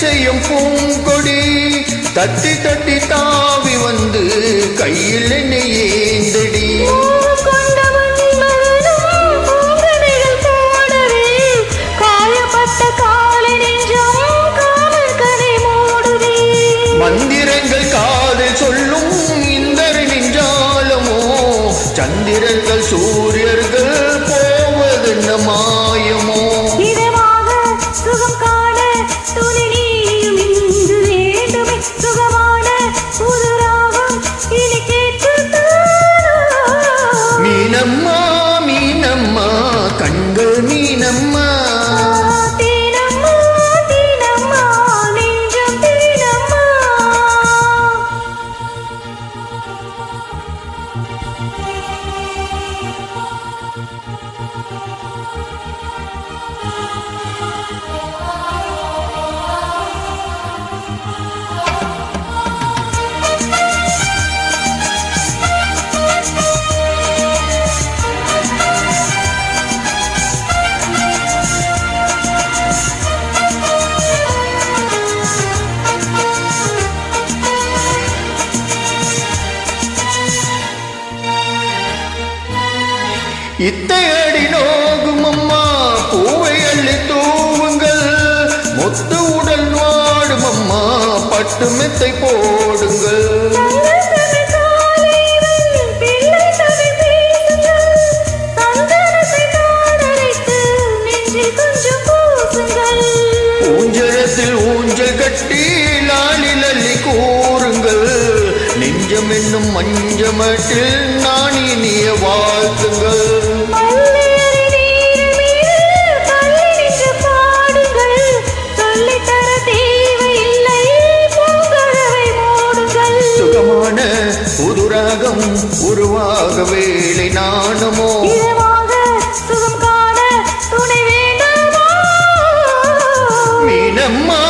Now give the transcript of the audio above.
செய்யும் பூங்கொடி தட்டி தட்டி தாவி வந்து கையில் என்னை ஏந்தடி மந்திரங்கள் காதில் சொல்லும் இந்தர் நெஞ்சாலமோ சந்திரர்கள் சூரியர்கள் போவது மாயமோ மீனம்மா மீனம்மா கண்கள் மீனம்மா இத்தையடி நோகும் அம்மா பூவை அள்ளி தூவுங்கள் மொத்த உடல் வாடும் அம்மா பட்டு மெத்தை போடுங்கள் ஊஞ்சலத்தில் ஊஞ்சல் கட்டி லாலில் அள்ளி கூறுங்கள் நெஞ்சம் என்னும் மஞ்சமட்டில் நான் இனிய வாழ்த்துங்கள் சுகமான புதுராகம் உருவாக வேலை நாணமோ மீனம்மா